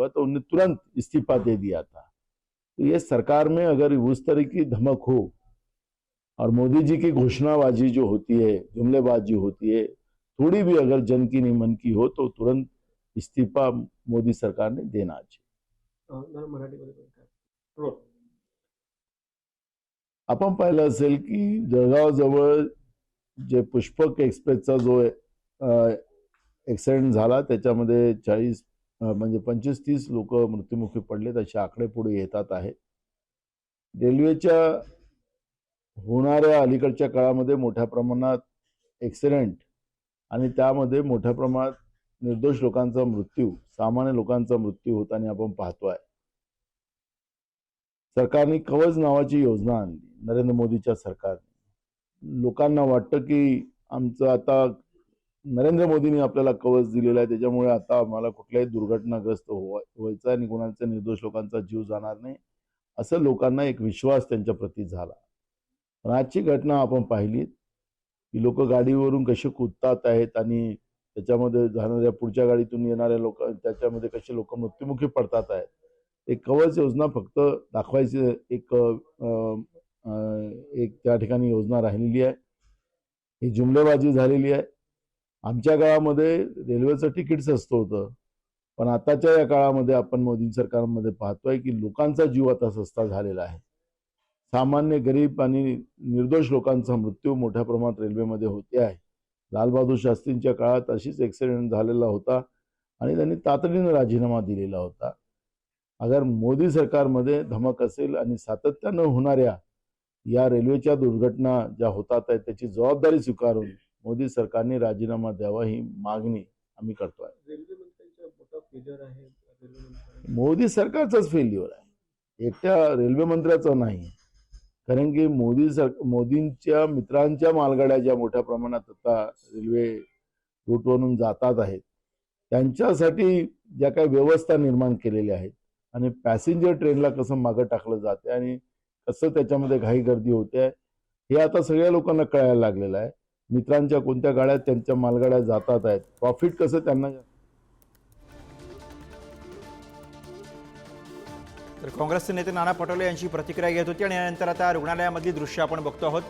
हुआ तो उन्हें तुरंत इस्तीफा दे दिया था। तो ये सरकार में अगर उस तरह की धमक हो और मोदी जी की घोषणाबाजी जो होती है, जुमलेबाजी होती है, थोड़ी भी अगर जन की नहीं मन की हो तो तुरंत इस्तीफा मोदी सरकारने देना चाहिए। आपण पाहिलं असेल की जळगाव जवळ जे पुष्पक एक्सप्रेसचा जो ऍक्सिडेंट झाला त्याच्यामध्ये 40 म्हणजे 25-30 लोक मृत्युमुखी पडलेत असे आकडे पुढे येतात आहेत। रेल्वेच्या होणाऱ्या अलीकडच्या काळामध्ये मोठ्या प्रमाणात ऍक्सिडेंट आणि त्यामध्ये मोठ्या प्रमाणात निर्दोष लोकांचा मृत्यू, सामान्य लोकांचा मृत्यू होताना आपण पाहतोय। सरकारने कवच नावाची योजना आणली नरेंद्र मोदीच्या सरकारने। लोकांना वाटतं की आमचं आता नरेंद्र मोदींनी आपल्याला कवच दिलेलं आहे, त्याच्यामुळे आता आम्हाला कुठल्याही दुर्घटनाग्रस्त व्हायचं आणि कोणाच्या निर्दोष लोकांचा जीव जाणार नाही, असं लोकांना एक विश्वास त्यांच्या प्रती झाला। पण आजची घटना आपण पाहिली की लोक गाडीवरून कसे कूदतात आहेत आणि त्याच्यामध्ये जाणाऱ्या पुढच्या गाडीतून येणाऱ्या लोक त्याच्यामध्ये कसे लोक मृत्युमुखी पडतात आहेत। एक कवच योजना फक्त दाखवायची एक त्या ठिकाणी योजना राहिलेली आहे। ही जुमलेबाजी झालेली आहे। आमच्या काळामध्ये रेल्वेचं तिकीट स्वस्त होतं, पण आताच्या या काळामध्ये आपण मोदी सरकारमध्ये पाहतोय की लोकांचा जीव आता सस्ता झालेला आहे। सामान्य गरीब आणि निर्दोष लोकांचा मृत्यू मोठ्या प्रमाणात रेल्वेमध्ये होते आहे। लालबहादूर शास्त्रींच्या काळात अशीच ऍक्सिडेंट झालेला होता आणि त्यांनी तातडीने राजीनामा दिलेला होता। अगर मोदी सरकारमध्ये धमक असेल आणि सातत्याने होणाऱ्या या रेल्वेच्या दुर्घटना ज्या होतात आहेत त्याची जबाबदारी स्वीकारून मोदी सरकारने राजीनामा द्यावा ही मागणी आम्ही करतोय। रेल्वे मंत्र्यांचा मोठा फेल्युअर आहे, मोदी सरकारचाच फेल्युअर आहे, एकट्या रेल्वे मंत्र्याचं नाही। कारण की मोदींच्या मित्रांच्या मालगाड्या ज्या मोठ्या प्रमाणात आता रेल्वे रूटवरून जातात आहेत त्यांच्यासाठी ज्या काही व्यवस्था निर्माण केलेल्या आहेत आणि पॅसेंजर ट्रेनला कसं मागे टाकलं जाते आणि कसं त्याच्यामध्ये घाई गर्दी होते हे आता सगळ्या लोकांना कळायला लागलेलं आहे। मित्रांच्या कोणत्या गाड्या त्यांच्या मालगाड्या जातात आहेत, प्रॉफिट कसं त्यांना। तर काँग्रेसचे नेते नाना पटोले यांची प्रतिक्रिया घेत होती आणि यानंतर आता रुग्णालयामधली दृश्य आपण बघतो आहोत।